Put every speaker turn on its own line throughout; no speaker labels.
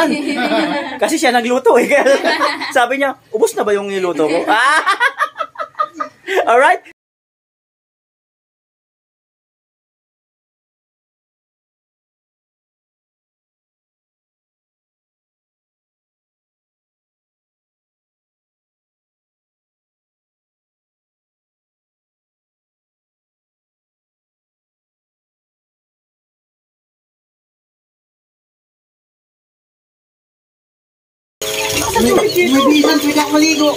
naman. Kasi siya nagluto eh. Sabi niya, ubos na ba yung niluto ko? Alright?
May bisan, pwede ako maligo.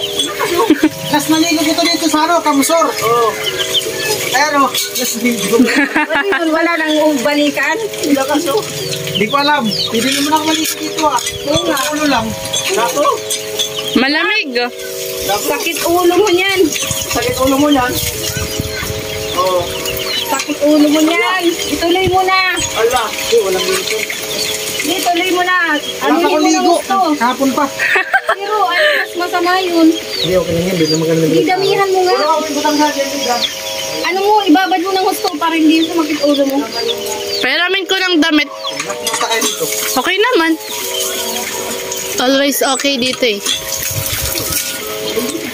Kas maligo ko to dito sa Kamusor. Oo. Pero, just maligo.
Wala nang balikan?
Hindi ko alam. Pwede naman ako maligo dito Oo nga. Ulo lang. Nako.
Malamig.
Sakit ulo mo niyan.
Sakit ulo mo yan. Oo.
Sakit ulo mo niyan. Ituloy mo na.
Ala, walang dito.
Ituloy mo na.
Ano mo na gusto? Kahapon pa.
Pero ano mas masama yun?
Hindi, okay lang yan. Hindi naman ganun.
Hindi, damihan mo nga. Ano mo, ibabad mo ng gusto para hindi sumakit ulo mo.
Pahiramin ko ng damit.
Nakita kayo dito.
Okay naman. Always okay dito eh.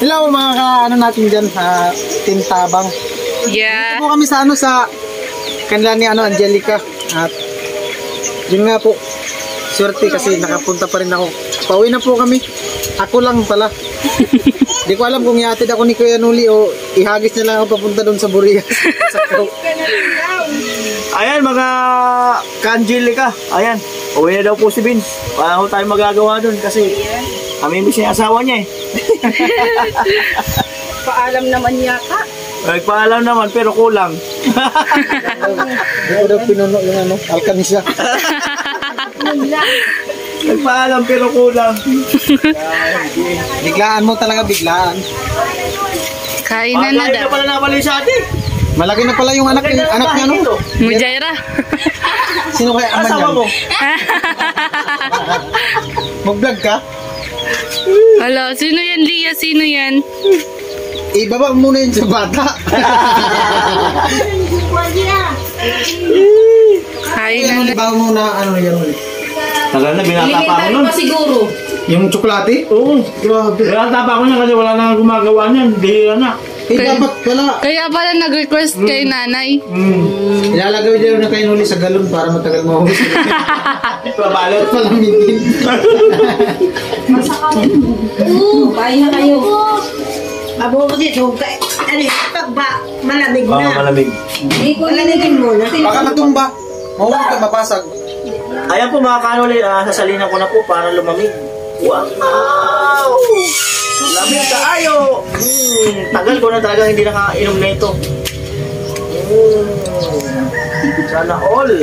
Hello mga ano natin dyan sa Team Tabang.
Yeah.
Dito po kami sa sa kanila ni Angelica. At yun nga po, swerte kasi nakapunta pa rin ako. Pauwi na po kami. Ako lang pala. Di ko alam kung iatid ako ni Kuya Nuli o ihagis niya lang ako papunta doon sa Burias.
Ayan mga ka-Angelica. Ayan, uwi na daw po si Vince. Wala tayo magagawa doon kasi amimiss niya yung asawa niya eh.
Paalam naman yata.
Nagpaalam naman pero kulang.
Hindi ko daw pinuno yung alkanisya.
Nagpaalam pero kulang.
Biglaan mo talaga, biglaan.
Kainan na daw.
Na pala nabali sa atin.
Malaki na pala yung anak niya no?
Mujaira.
Sino kaya aman
asawa
yan?
mo?
Mag-vlog ka?
Hala, sino yan, Lia? Sino yan?
Ibaba muna yun sa bata.
Kainan na.
Ibaba muna yan ulit.
Tagal na, binata pa ako nun.
Siguro.
Yung tsokolate?
Oo.
Grabe.
Binata pa ako niya kasi wala na gumagawa niyan. Bihira na.
Dapat pala.
Kaya pala nag-request kay nanay.
Ilalagay dyan na kayo ulit sa galon para matagal mahuli.
Pabalot.
Palamigin.
Bahay na kayo.
Abo ko dito, ano pag ba malamig
Oo,
na.
malamig.
Malamigin mo na.
Baka matumba. Mahulog ka, mapasag.
Ayan po mga kanoli, sasalinan ko na po para lumamig. Wow! Lamig kaayo! Tagal ko na talaga hindi nakainom na ito. Sana all.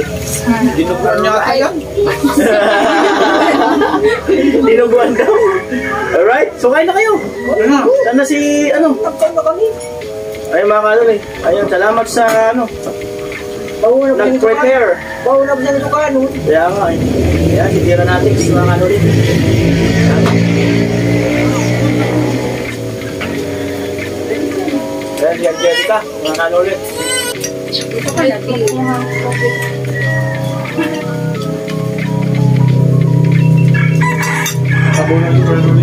Dinuguan niya ata yan.
Dinuguan daw. Alright, so kain na kayo. Sana si, ayun mga kanoli. Ayun, salamat sa, nag-prepare.
Baunab na ito ka, no?
Kaya nga eh. Kaya sitira natin si mga kanoli. Ayan, si Angelica, mga kanoli.
Ito pala.
Sabunan si kanoli.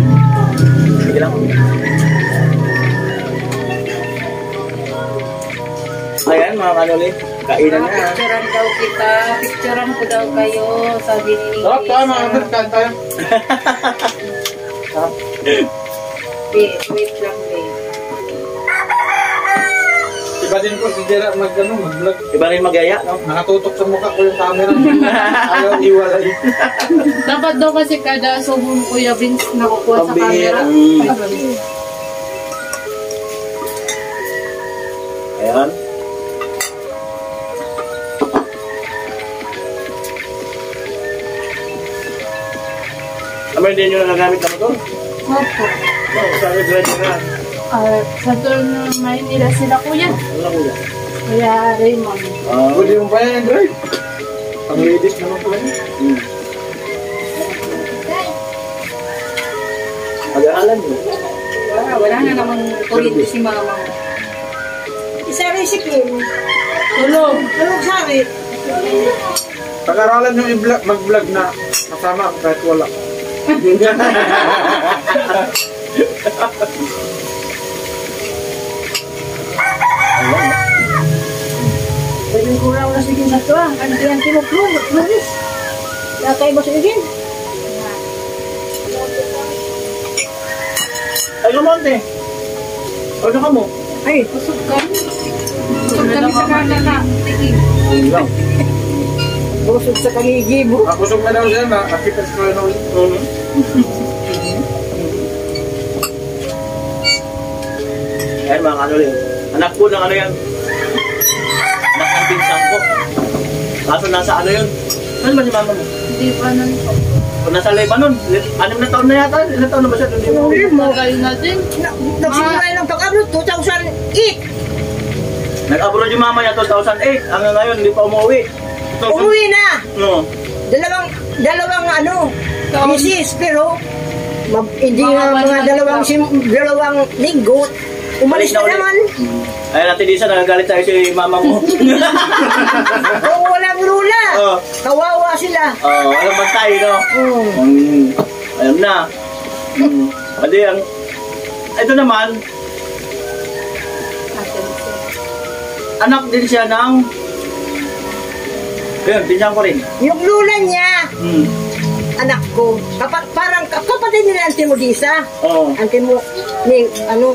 Sige lang. Ayan mga kanoli. Kainan na.
Picturean daw kita. Picturean ko daw kayo. Sabi ni
Sarap tayo mga kapatid tayo.
Wait lang, wait.
Iba din po si Gerard mag-vlog.
Iba rin magaya, no?
Nakatutok sa mukha ko yung camera. Ayaw iwalay.
Dapat daw kasi kada subong Kuya Vince nakukuha sa camera.
Ayan. Ama, hindi nyo nagagamit na motor?
Opo.
No, sabi driver na.
Sa turno Maynila sila kuya.
Wala ko yan.
Kuya Raymond.
Pwede mo pa yan, Android. Pang ladies naman po yan.
Mag-aalan mo.
Wala na namang kuryente si mama.
Isa rin si Kim.
Tulog.
Tulog sa rin.
Pag-aralan yung mag-vlog na kasama ako kahit wala.
Pwede kurang na sige sa tuwa. Ano yan mo Luis? Lakay mo sa igin.
Ay, lumonte. Ano ka mo?
Ay,
Busog kami sa kakaka.
Ayun lang.
busog sa kagigibo.
Busog na daw siya na akitas ko yun ulit.
Ayan mga kanuli. Anak po ng ano yan. Anak ng pinsang ko. Kaso nasa ano yun? Saan ba si mama mo?
Hindi pa nun po.
O nasa Lebanon. 6 na taon na yata. Ilang taon na ba siya?
Tagal na din.
Nagsimula ng pag-abroad, 2008.
Nag-abroad yung mama niya 2008. Hanggang ngayon, hindi pa umuwi.
Umuwi na.
No.
Dalawang ano, misis, pero hindi
Mga
na mga dalawang linggo. Umalis na
ulit.
naman.
Ay, natin Lisa, nagagalit tayo si mama mo.
Oo, walang lula.
Oh.
Kawawa sila.
Alam ba tayo, no? Alam na. Adi, ito naman, anak din siya ng, yun, pinsan ko rin.
Yung lula niya, anak ko, parang kapatid nila Auntie mo Disa.
Oo.
Auntie mo, ni, ano,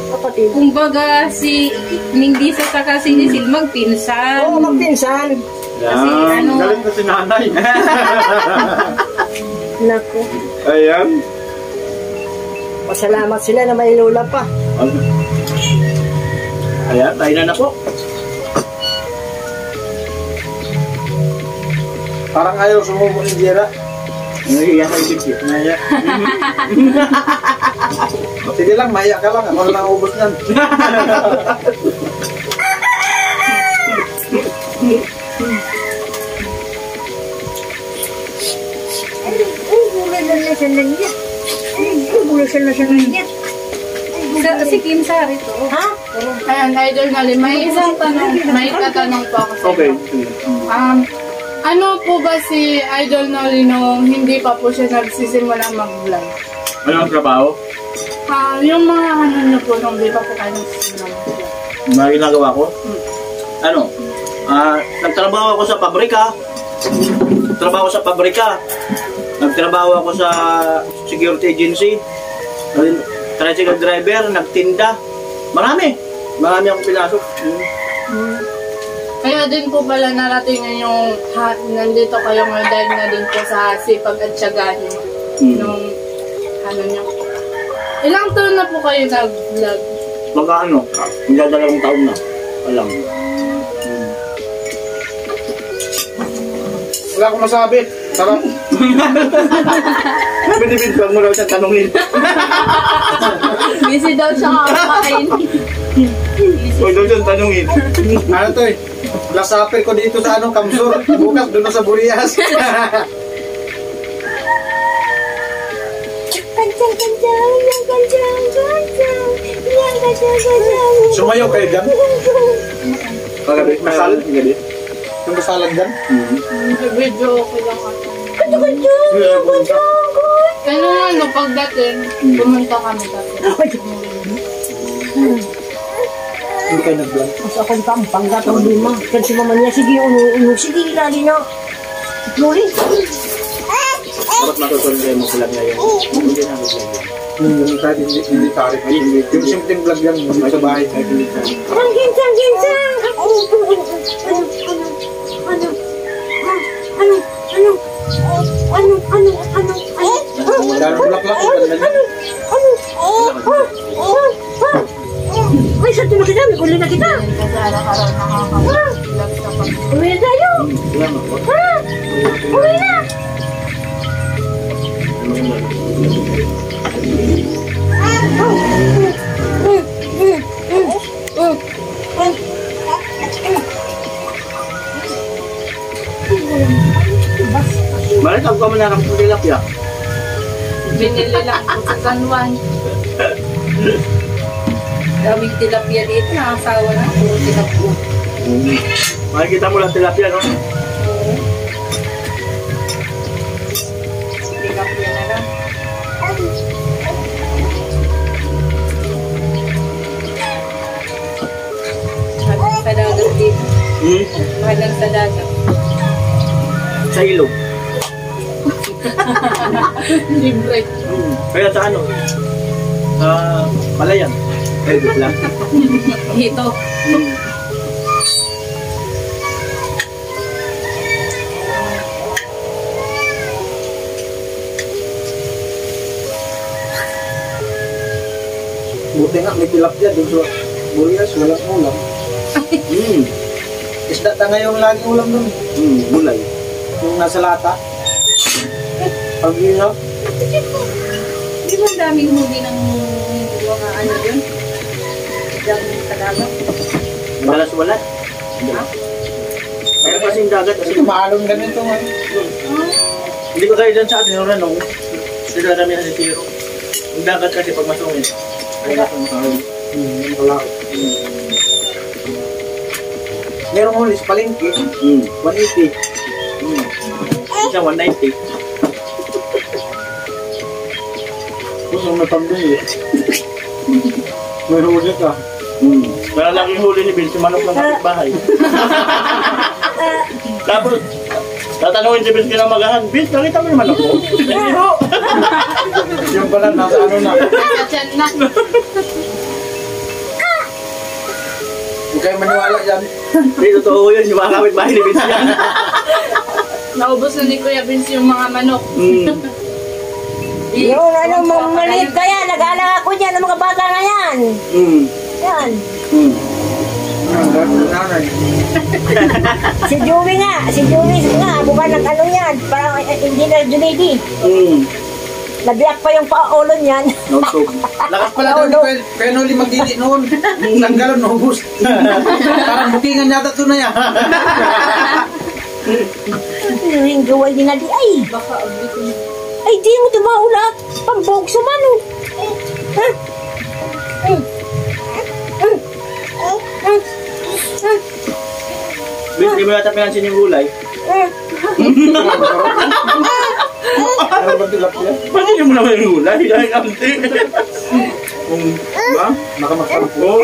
kapatid.
Kumbaga si Mindisa sa kasi ni Sil magpinsan.
Oo, magpinsan.
Kasi ano,
Galing ko si nanay.
Naku,
Ayan.
pasalamat sila na may lula pa.
Ayan, tayo na po.
Parang ayaw sumubo ni Jera.
Nahiya kayo bigyan. Nahiya.
Sige lang, maya ka lang. Ako lang ubos niyan.
Ay, gulay na siya na niya. Ay, gulay na siya na niya.
si Kim Sari to.
Ha?
Ayan, Idol Noli, may isang tanong, may tatanong po ako sa
Okay.
inyo. Ano po ba si Idol Noli nung hindi pa po siya nagsisimula mag-vlog?
Ano ang trabaho?
Yung mga ano niyo po nung hindi pa po kayo nagsisimula mag-vlog.
Mga ginagawa ko? Ano? Nagtrabaho ako sa pabrika. Nagtrabaho ako sa security agency. Tricycle driver, nagtinda. Marami akong pinasok.
Kaya din po pala narating yung nandito kayo ngayon dahil na din po sa sipag at tiyaga niyo. Nung ano niyo. Ilang taon na po kayo nag-vlog?
Baka ano, hindi 2 taon na. Alam.
Wala akong masabi. Sarap.
Binibigyan mo daw siyang tanongin.
Busy daw siya kakakain.
Huwag daw siyang tanongin.
Ano to eh? Lasapin ko dito sa anong Kamsur. Bukas doon na sa Burias. Sumayaw kayo dyan?
Kagabi, masalit ang gabi.
Yung masalag dyan?
Video okay lang ako. Ano ano, pagdating, pumunta kami kasi.
Hindi kayo nag-vlog.
Mas ako yung panggatang lima. Kasi mama niya, sige, sige, lagi na. Luli.
Dapat matutunan kayo mag-vlog ngayon. Hindi na mag-vlog yan.
Kahit hindi tarik. Yung simpleng vlog yan. Yung sa bahay. Kahit hindi tarik.
Ginsang!
Dahil bulak-lak ang ganda niya.
Ay, sa tulog kita, may uli na kita.
Kasi araw-araw nakaka-vlog sa pag.
Uwi na tayo. Uwi na.
Balik ako mo na ng tilapia.
Binili lang po sa San Juan.
Daming tilapia dito, nakasawa na. Puro tilapia.
Makikita mo lang tilapia, no?
Yan na lang. Mahal sa dagat dito. Mahal sa dagat.
Sa ilog.
Libre.
Kaya sa ano? Palayan. Pwede lang.
Dito.
Buti nga, may tilapia dun sa Burias, walang ulam. Isda ta ngayon lagi ulam dun.
Bulay.
Yung nasa lata. Pag ilaw.
Di ba ang daming huli ng mga ano yun? Diyan sa dagat.
Malas wala. Kaya kasing dagat. Kasi
Maalong ganito nga.
hindi ko kayo dyan sa atin yung ranong. Kasi dami na si Tiro. Yung dagat kasi pag masungit. Ay nakong tawag.
Wala. Merong huli sa palengke. 180.
Isa 190.
Kung may pambili. May huli ka.
Kaya laging huli ni Bill, si manok ng kapitbahay. Tapos, tatanungin si Bill kinamagahan, Bill, nakita mo yung manok mo? Hindi ho!
Yung pala nasa ano na.
Nasa tiyan na.
Huwag kayo maniwala dyan.
Hindi, totoo yun, yung mga kapitbahay ni Bill yan.
Naubos na ni Kuya Vince yung mga manok.
Yung ano, maliit kaya, nag-aalaga ko dyan ng mga bata na yan. Yan.
Nanay.
Si Joey nga, bukan ng ano yan, parang Engineer Junidi. Nabiyak pa yung paulo niyan.
Lakas pala daw ni Penoli magdili noon. Tanggalan, naubos. Parang bukingan yata ito na yan.
Yung gawal din na di, ay.
Baka abitin.
Ay, di mo tumaulat. Pambog sumano.
Bill, di mo yata pinansin yung gulay.
Ano ba tilapia?
Pansinin mo naman yung gulay, dahil kamti. Diba?
Nakamaksampo.
Oo.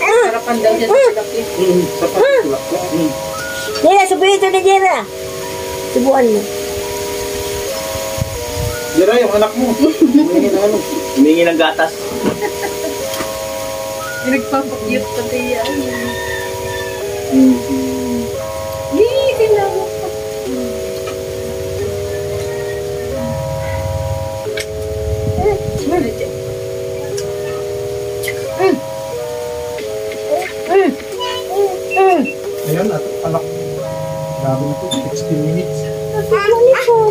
Harapan daw dyan sa tilapia.
Sapat tilapia.
Jera, subuhin ito ni Jera. Subuan mo.
Jera, yung anak mo. Humingi ng ano.
Humingi ng gatas.
Nagpapakyut sa tiya. Yee, kailangan pa.
Ayun, anak. Grabe na to, 16 minutes.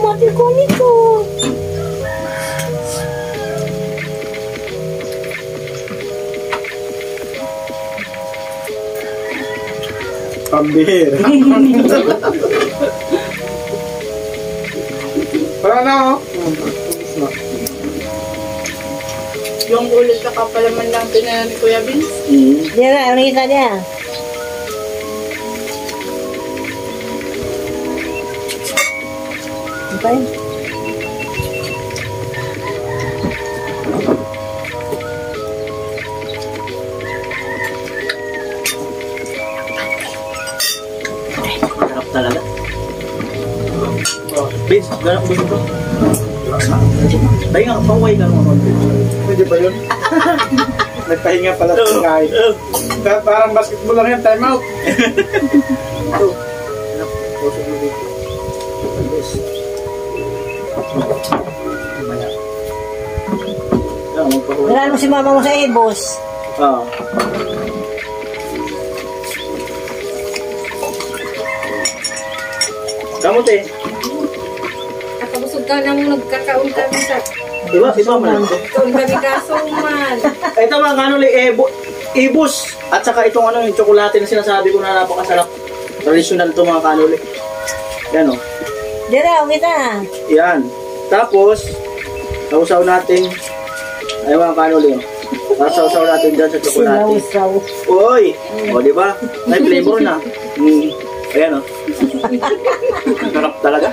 Mati ko nito.
Pambihira. Para na, oh.
Yung ulit na kapalaman lang pinala ni Kuya Vince.
Jera, ang kita niya. Okay.
Sarap talaga. Vince, gano'n ko gusto. Pahinga, paway ka naman.
Pwede ba yun? Nagpahinga pala sa kain. Parang basketball lang yan, time out. Ito. Pusok mo dito. Yes. Mamaya.
Magpahuwi.
Wala mo si mama mo sa boss.
Oo. Kamot eh.
Nakabusog ka nang nagkakaon kami sa
Diba? Ito man.
kaon kami kasuman.
Ito mga kanuli, ibus. At saka itong ano, yung tsokolate na sinasabi ko na napakasarap. Traditional to mga kanuli. Yan o.
Jera, ang kita.
Yan. Tapos, sausaw natin. Ay mga kanuli. Sausaw natin dyan sa tsokolate.
Silaw-saw.
Uy! O, diba? May flavor na. Ayan o. Sarap talaga.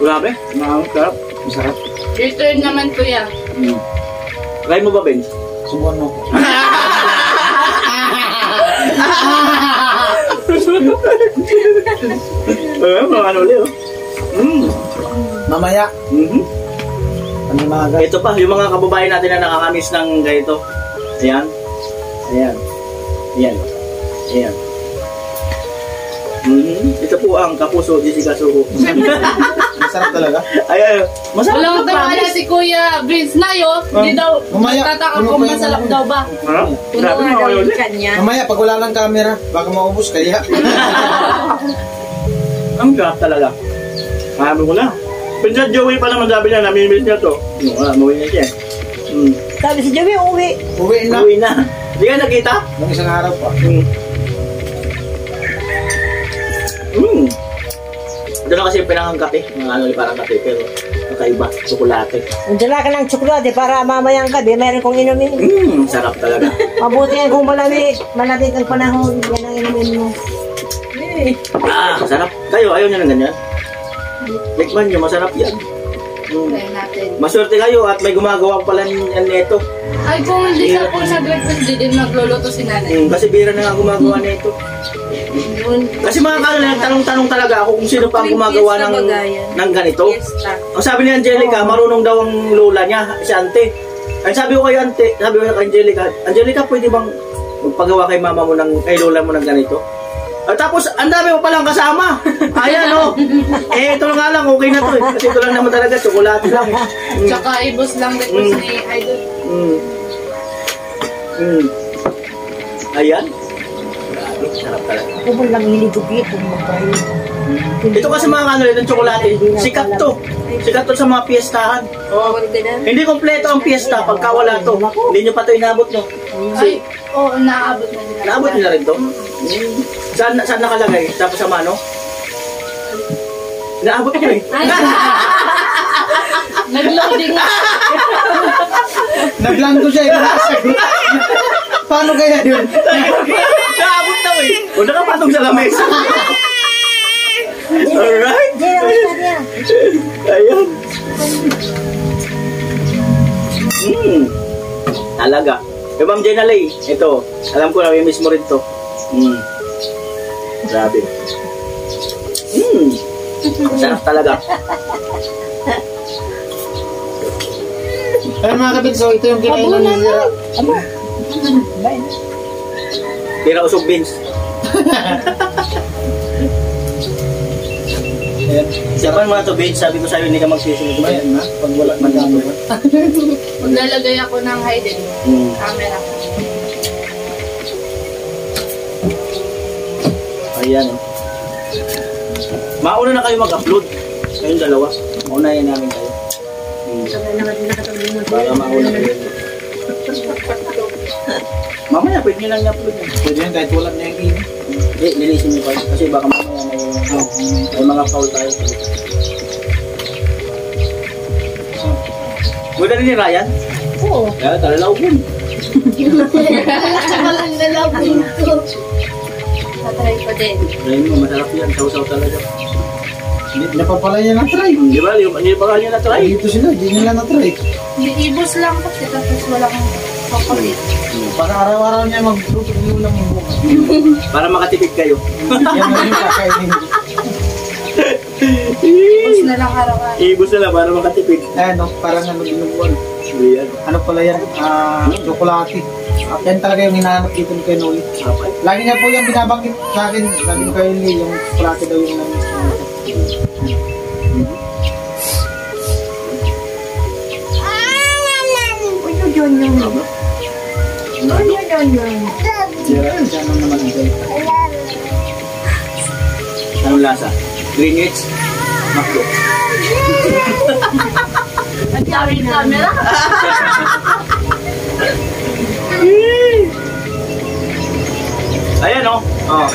Grabe. Sarap.
Masarap.
Your turn naman, kuya.
Try mo ba, Ben?
Subukan mo.
Mga kanuli, oh.
Mamaya. Ano mga guys?
Ito pa, yung mga kababayan natin na nakakamiss ng ganito. Ayan. Ayan. Ayan. Ayan. Ito po ang Kapuso Jessica Suho.
Masarap talaga.
Ayan. Masarap
Walang
na
tawala
promise.
si Kuya Vince na yun. Hindi daw,
Mamaya,
magtataka
ano
kung
pa yan,
masarap
ano?
daw ba.
Ha?
Puno
Grabe
nga
mga
daw
kanuli.
yung kanya.
Mamaya, pag wala ng camera, baka maubos kaya.
Ang sarap talaga. Sabi ko na. Pinsan Joey pa naman sabi niya, namimiss niya to. Umuwi na siya.
Sabi si Joey, uwi.
Uwi na.
Uwi na. Hindi ka nakita?
Nung isang araw pa.
Ito na kasi yung pinangang kape. Mga ano parang kape pero nakaiba. Tsokolate.
Dala ka ng tsokolate para mamayang gabi, meron kong inumin.
Sarap talaga.
Mabuti yan kung malamig ang panahon, yan ang inumin mo.
Sarap. Kayo, ayaw niya ng ganyan? Tikman niyo, masarap yan.
Try natin.
Maswerte kayo at may gumagawa pala niyan nito.
Ay, kung hindi ka po nag-request, hindi din magluluto si nanay.
Kasi bira na nga gumagawa nito.
Yun.
Kasi mga kanila, tanong-tanong talaga ako kung sino pa ang gumagawa ng ganito. Ang sabi ni Angelica, marunong daw ang lola niya, si Ante. Ay sabi ko kay Ante, sabi ko kay Angelica, Angelica, pwede bang magpagawa kay mama mo kay lola mo ng ganito? At tapos, ang dami mo palang kasama. Ayan, oh. Ito nga lang, okay na to. Kasi ito lang naman talaga, tsokolate lang.
Tsaka ibos lang request ni Idol.
Ayan. Grabe, sarap talaga.
Ako mo lang hiligupit kung magkain.
Ito kasi mga kanila, itong tsokolate, sikat to. Sikat to sa mga piyestahan. Oh. Hindi kompleto ang piyesta pagka wala to. Hindi nyo pa to inabot, no?
Ay, oo, naabot na nila.
Naabot nyo na rin to? Saan nakalagay? Tapos sa mano? Naabot ko eh.
Ay, nag-loading na.
Naglanggo siya. Paano kaya yun?
Naabot daw eh. O nakapatong sa lamesa. Alright. Ayan. Talaga. Yung Ma'am Jenalay, ito. Alam ko na may miss mo rin to. Grabe. Sarap talaga.
Ayun mga kabinso, ito yung kinainan ni Zira.
Tira usog beans. Siapa mga to beans? Sabi ko sa'yo, hindi ka magsisunod.
Ayan na, pag wala ng camera.
Maglalagay ako ng hidden camera.
Ayan. Mauna na kayo mag-upload. Kayong dalawa. Maunayan namin kayo. Para mauna kayo. Mamaya, pwede nyo lang i-upload.
Pwede yan kahit wala na yung ini.
Hindi, lilisin nyo pa. Kasi baka mamaya may mga foul tayo. Pwede rin ni Ryan?
Oo.
Kaya talalaw yun.
Walang nalabing to. Natry ko din.
Ryan mo, masarap yan. Saw-saw talaga.
Hindi napapala niya na-try.
Di ba? Hindi pa kanya na-try.
Dito sila, hindi nila na-try.
Ibos lang kasi tapos walang kapalit.
Baka araw-araw niya magluto ng ulam ng buka.
Para makatipid kayo.
Yan na yung kakainin.
Ibos na lang araw-araw.
Ibus na lang para makatipid.
Ayan o, parang ano binubuan.
Ayan.
Ano pala yan? Chocolate. Yan talaga yung hinahanap dito ni Kenoli.
Kapal.
Lagi niya po yung binabanggit sa akin. Sabi ko kayo yung chocolate daw yung namin. Diyan naman ang day.
Anong lasa? Greenwich? Macdo.
Ang dami ng camera.
Ayan o. Oh.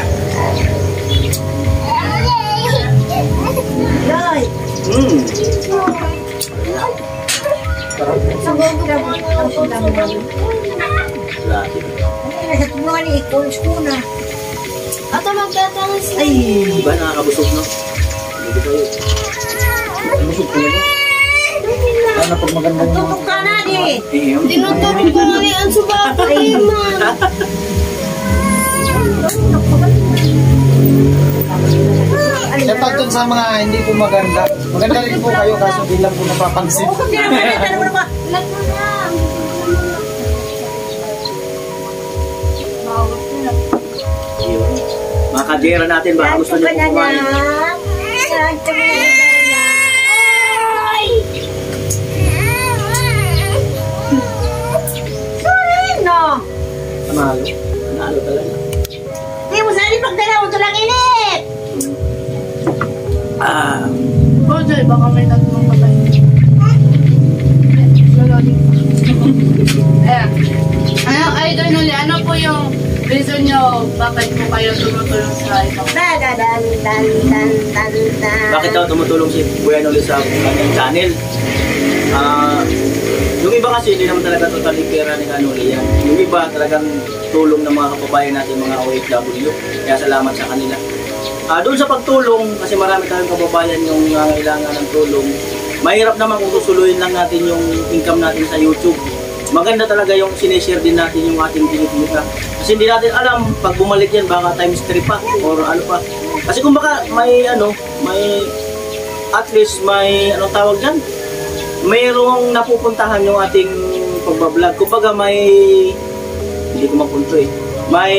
Lati.
Nasa tulungan ni Ikulis ko na.
Ato magtatangan siya.
Ay,
Diba nakakabusog no? Hindi kayo.
busog talaga. Ano pag maganda yung
Tutok ka na, di.
Tinutulong ko nga yan sa bakay, ma.
Eh, pag dun sa mga hindi po maganda, maganda rin po kayo kaso di lang po napapansin.
Yun. Mga kadera natin, baka gusto niyo po kumain. Panalo. Panalo talaga.
Hindi mo sali pagdala mo ito lang init.
Roger, baka may tatlong patay. Ayan. Idol Noli, ano po yung reason nyo bakit po kayo tumutulong sa ibang?
Bakit daw tumutulong si Kuya Noli sa kanyang channel? Yung iba kasi hindi naman talaga totally pera ni Noli yan. Yung iba talagang tulong ng mga kababayan natin, mga OFW. Kaya salamat sa kanila. Doon sa pagtulong, kasi marami tayong kababayan yung kailangan ng tulong. Mahirap naman kung susuluhin lang natin yung income natin sa YouTube. Maganda talaga yung sineshare din natin yung ating kinikita. Kasi hindi natin alam, pag bumalik yan, baka times 3 pa or ano pa. Kasi kung baka may at least may tawag dyan, mayroong napupuntahan yung ating pagbablog. Kumbaga hindi ko mapunto eh. May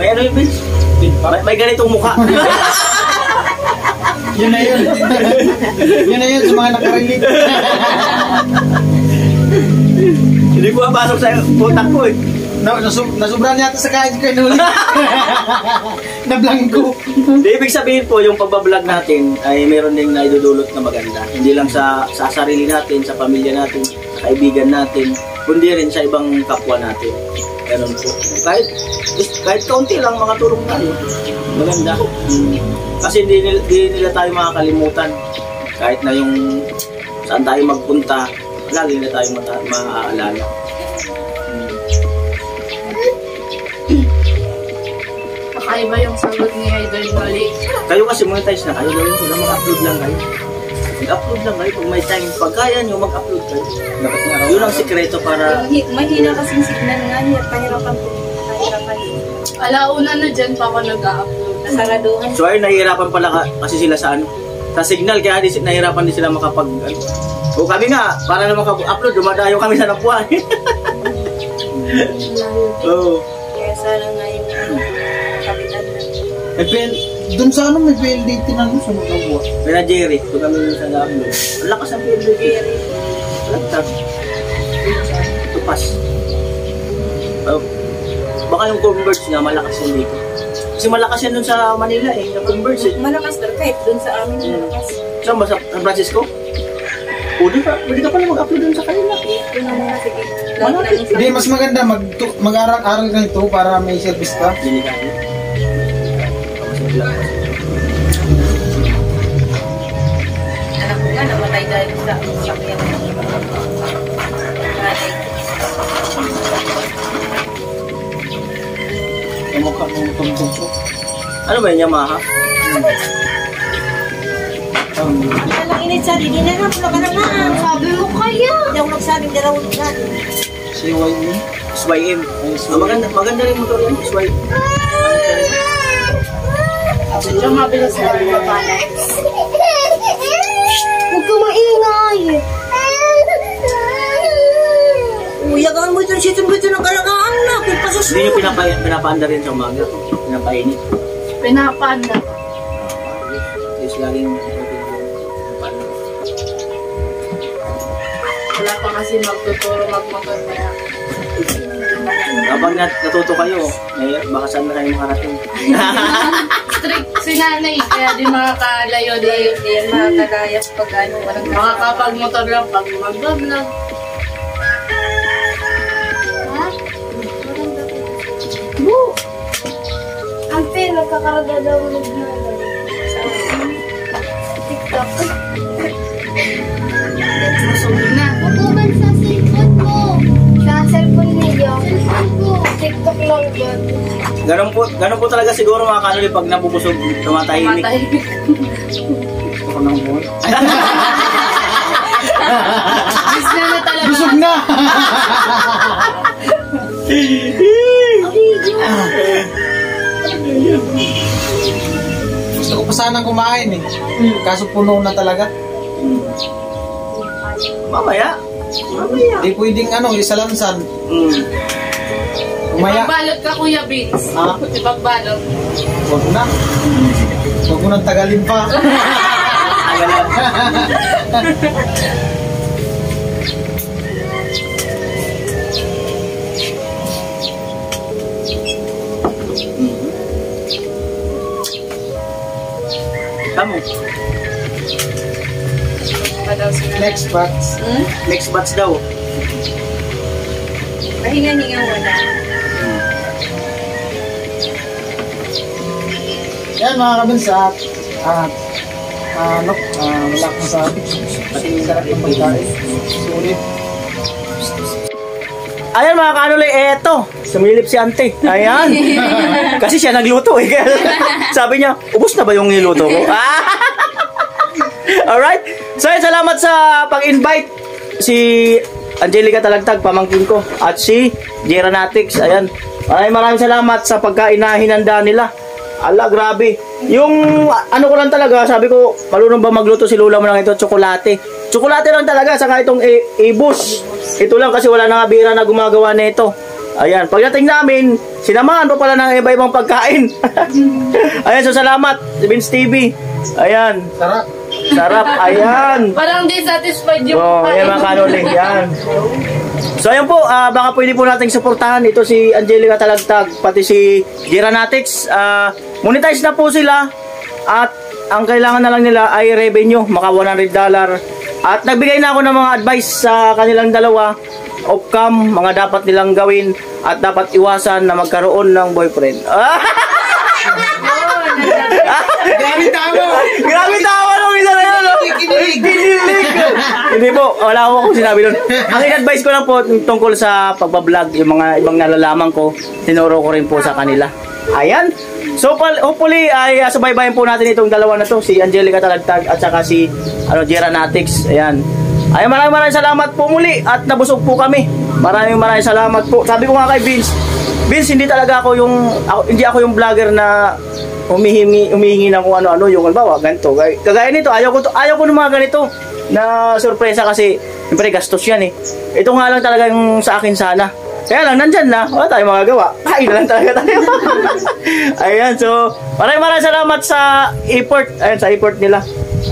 ano yung Vince? May ganitong mukha.
Yun na yun. Yun na yun sa mga nakarelate.
Hindi ko mapasok sa utak ko eh.
Nasubran yata sa kain ko Noli. Nablangko.
Ibig sabihin po, yung pagbablog natin ay meron ding naidudulot na maganda. Hindi lang sa sarili natin, sa pamilya natin, sa kaibigan natin, kundi rin sa ibang kapwa natin. Ganun po. Kahit kaunti lang makatulong tayo. Maganda. Kasi hindi nila tayo makakalimutan. Kahit na yung saan tayo magpunta, lagi nila tayo maaalala.
Kakaiba yung sagot ni Idol Noli.
Kayo kasi monetize na kayo, gawin ko na mag-upload lang kayo. Mag-upload lang kayo pag may time. Pag kaya nyo, mag-upload kayo. Yun ang sikreto para...
Mahina kasing signal nga niya. Pahirapan po.
Alauna na dyan pa ako nag-upload.
Nasaraduhan.
So ayun, nahihirapan pala kasi sila sa sa signal, kaya nahihirapan din sila makapag... O kami nga, para na makapag-upload, dumadayo kami sa napuan. Oo.
Kaya sana nga yung kapitan na.
Dun sa may PLDT na sa magkabuha.
Pero Jerry, doon kami sa upload. Ang lakas ang PLDT.
Jerry.
Lagtag. Tupas. Baka yung Converge nga, malakas yan dito. Kasi malakas yan dun sa Manila eh, yung Converge eh.
Malakas talaga kahit dun sa amin malakas.
Saan ba? Sa San Francisco? Pwede ka pala mag-upload dun sa kanila.
Yun ang mga sige.
Hindi, mas maganda mag-aral ka ito para may service ka.
Delikado.
Anak ko nga, namatay dahil sa sakyan ng iba.
Mukha mo tumutugso.
Ano ba yung Yamaha?
Alang init sa hindi na pula ka na nga.
Sabi mo kaya.
Hindi ako nagsabing dalawang natin.
CYM.
SYM. Maganda rin motor yan, SYM.
Medyo mabilis na rin mapala.
Huwag ka maingay. Uyagan mo itong sitong-bito ng kalagaan na.
Hindi nyo pinapaanda rin sa umaga. Pinapainit.
Pinapanda.
Yes, laging
Wala pa kasi magtuturo magmotor kaya.
Kapag natuto kayo, baka saan na kayo makarating.
Strict si nanay, kaya di makakalayo di.
Hindi yan makakalayas pag ano.
Makakapag-motor lang pag mag-vlog.
Ante, nagkakarga daw ng TikTok.
Masulit na.
Hukuman sa cellphone mo. Sa cellphone niya. TikTok lang yan.
Ganun po talaga siguro mga kanuli pag nabubusog, tumatahimik.
Tumatahimik.
ng buhay.
Miss na talaga.
Busog na! Gusto ko pa sanang kumain eh. Kaso puno na talaga.
Mamaya.
Hindi pwedeng isalansan. Umaya.
Ipagbalot ka, Kuya Vince.
Ha?
Ipagbalot.
Huwag na. Huwag mo nang tagalin pa.
Tamo.
Next batch.
Next batch daw.
Pahinga-hinga wala.
Yan mga kabinsat. Wala akong sabi. Kasi sarap ng pagkain. Sulit.
Ayan mga kanuli, eto. Sumilip si ante. Ayan. Kasi siya nagluto eh. Sabi niya, ubos na ba yung niluto ko? Alright. So salamat sa pag-invite. Si Angelica Talagtag, pamangkin ko. At si Geranatics. Ayan. Maraming salamat sa pagkain na hinanda nila. Ala, grabe. Yung ano ko lang talaga, sabi ko, marunong ba magluto si Lola mo lang ito? Tsokolate. Tsokolate lang talaga, saka itong ibus. Ito lang kasi wala na nga bira na gumagawa nito. Ayan, pagdating namin, sinamahan pa pala ng iba-ibang pagkain. Ayan, so salamat, Vince TV. Ayan.
Sarap.
Sarap, ayan.
Parang di satisfied yung
Ayan mga kanuli, ayan. So ayan po, baka pwede po nating suportahan ito si Angelica Talagtag, pati si Geranatics. Monetize na po sila at ang kailangan na lang nila ay revenue, maka $100. At nagbigay na ako ng mga advice sa kanilang dalawa, off-cam, mga dapat nilang gawin at dapat iwasan na magkaroon ng boyfriend.
Grabe tama!
Grabe tawa nung isa na yun! Kinilig! Hindi po, wala akong sinabi doon. Ang in-advise ko lang po tungkol sa pagbablog, yung mga ibang nalalaman ko, tinuro ko rin po sa kanila. Ayan. So hopefully ay subaybayan po natin itong dalawa na to, si Angelica Talagtag at saka si Geranatics. Ayan. Ay maraming salamat po muli at nabusog po kami. Maraming salamat po. Sabi ko nga kay Vince, hindi talaga ako hindi ako yung vlogger na humihingi ng kung ano-ano, yung halimbawa ganito. Kagaya nito, ayaw ko ng mga ganito na sorpresa kasi siyempre gastos yan eh. Ito nga lang talaga yung sa akin sana. Kaya lang, nandyan na. Wala tayong magagawa. Kain na lang talaga tayo. Ayan, so, maraming salamat sa effort. Ayan, sa effort nila.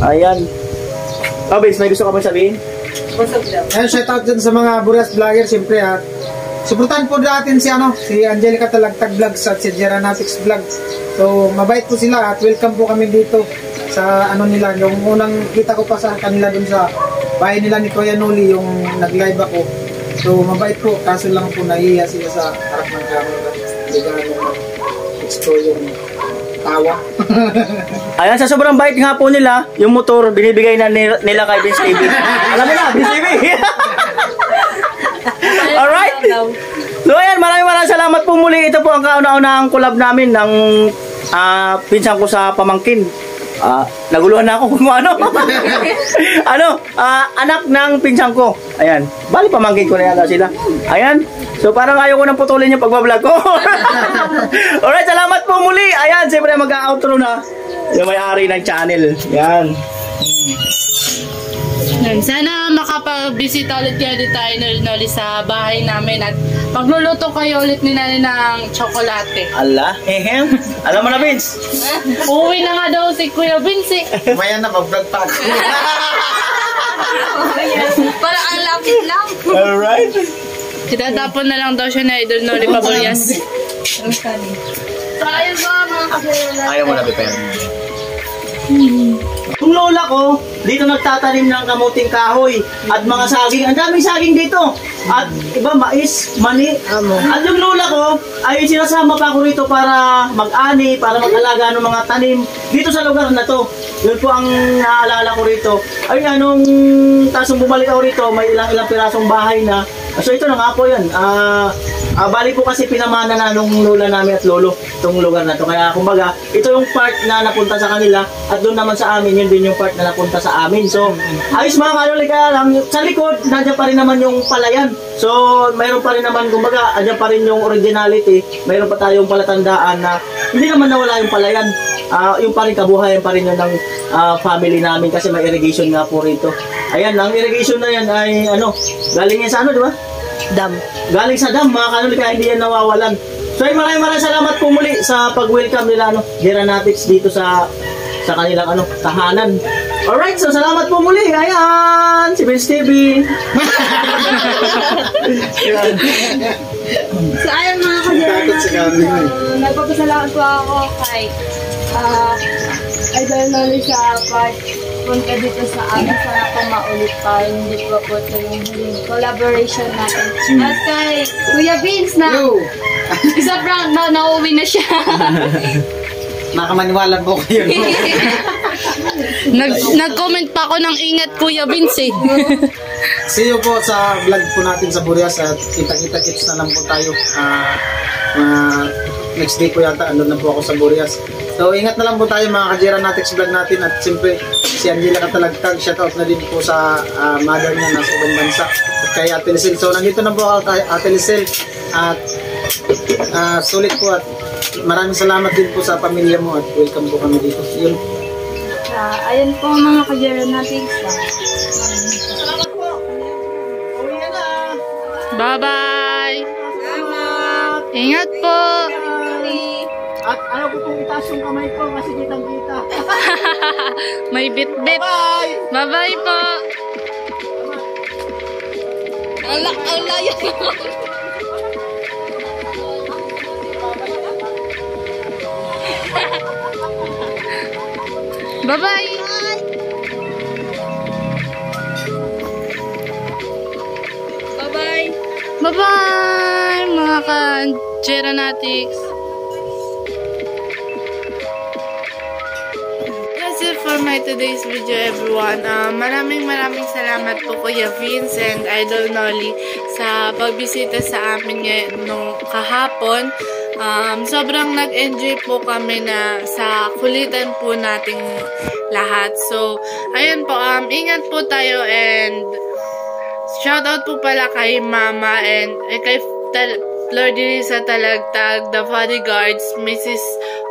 Ayan. Vince, may gusto ka bang sabihin?
Ayan, shout out dyan sa mga Burias vlogger, siyempre at suportahan po natin si Angelica Talagtag Vlogs at si Geranatics Vlog. So, mabait po sila at welcome po kami dito sa nila. Yung unang kita ko pa sa kanila dun sa bahay nila ni Kuya Noli, yung nag-live ako. So, mabait po, kaso lang po nahiya sila sa harap ng camera. Hindi ka explore yung tawa.
Ayan, sa sobrang bait nga po nila, yung motor, binibigay na nila kay Vince TV. Alam mo na, Vince TV! Alright? So, ayan, maraming salamat po muli. Ito po ang kauna-unahang collab namin ng pinsan ko sa pamangkin. Naguluhan na ako kung ano. Anak ng pinsan ko. Ayan. Bali pamangkin ko na yata sila. Ayan. So parang ayaw ko nang putulin yung pagbablog ko. Alright, salamat po muli. Ayan, siyempre mag-outro na yung may-ari ng channel. Ayan.
Sana makapag-bisita ulit kayo dito tayo Noli sa bahay namin at magluluto kayo ulit ni Nani ng tsokolate.
Ala, alam mo na, Vince?
Uwi na nga daw si Kuya Vince.
Maya na, mag-vlog pa ako.
Parang ang lapit lang.
Alright.
Itatapon na lang daw siya na Idol Noli Pabullas. So ayun ba mga kapatid?
Ayaw mo na, Bipel.
Yung lola ko, dito nagtatanim ng kamuting kahoy at mga saging. Ang daming saging dito. At iba, mais, mani. At yung lola ko, ay sinasama pa ako rito para mag-ani, para mag-alaga ng mga tanim dito sa lugar na to. Yun po ang naaalala ko rito. Ay, anong tasong bumalik ako rito, may ilang pirasong bahay na. So ito na nga po yun. Bali po kasi pinamana na nung lola namin at lolo itong lugar na to. Kaya kumbaga, ito yung part na napunta sa kanila at doon naman sa amin, yun din yung part na napunta sa amin. So, ayos mga kaluli, kaya lang, sa likod, nandiyan pa rin naman yung palayan. So, mayroon pa rin naman, kumbaga, andyan pa rin yung originality. Mayroon pa tayong palatandaan na hindi naman nawala yung palayan. Yung pa rin kabuhayan pa rin yun ng family namin kasi may irrigation nga po rito. Ayan, ang irrigation na yan ay galing yan sa di ba?
Dam.
Galing sa dam, mga kanuli, kaya hindi yan nawawalan. So maraming salamat po muli sa pag-welcome nila Geranatics dito sa kanilang tahanan. Alright, so salamat po muli. Ayan, si Vince TV.
So ayun mga ka-Geranatics, nagpapasalamat po ako kay Idol Noli sa punta dito sa amin. Sana po maulit pa. Hindi po ito yung huling collaboration natin. At kay Kuya Vince na isa prank na nauwi na siya.
Nakamaniwala po kayo.
Nag-comment pa ako ng ingat Kuya Vince eh.
See you po sa vlog po natin sa Burias at kita-kits na lang po tayo. Next day po yata na po ako sa Burias. So ingat na lang po tayo mga ka-Geranatics vlog natin at siyempre si Angela Catalagtag, shoutout na din po sa mother niya nasa ibang bansa at kay Ate Lisel. So nandito na po ako kay Ate Lisel at sulit po at maraming salamat din po sa pamilya mo at welcome po kami dito. Yun.
Ayun po mga ka-Geranatics.
Salamat po. Uwi na.
Bye-bye!
Salamat!
Ingat po!
At ayaw ko pong itaas yung kamay ko kasi kitang-kita.
May bit-bit.
Bye!
Bye-bye po! Ang layo naman. Bye-bye!
Bye-bye!
Bye-bye mga ka-Geranatics! That's it for my today's video everyone. Maraming salamat po Kuya Vince and Idol Noli sa pagbisita sa amin ngayon nung kahapon. Sobrang nag-enjoy po kami na sa kulitan po nating lahat. So, ayun po, ingat po tayo and shoutout po pala kay Mama and kay Flor Dirisa Talagtag, the bodyguards, Mrs.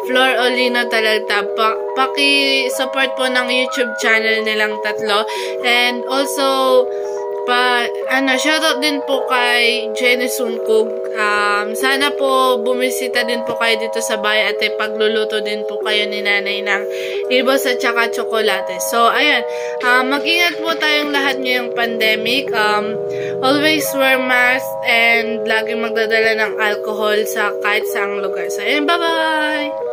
Flor Olino Talagtag. Paki-support po ng YouTube channel nilang tatlo. And also, shoutout din po kay Jenny Sungkog. Sana po bumisita din po kayo dito sa bahay at pagluluto din po kayo ni nanay ng ibos at saka tsokolate. So, ayan. Mag-ingat po tayong lahat ngayong pandemic. Always wear mask and laging magdadala ng alcohol sa kahit saang lugar. So, ayan. Bye-bye!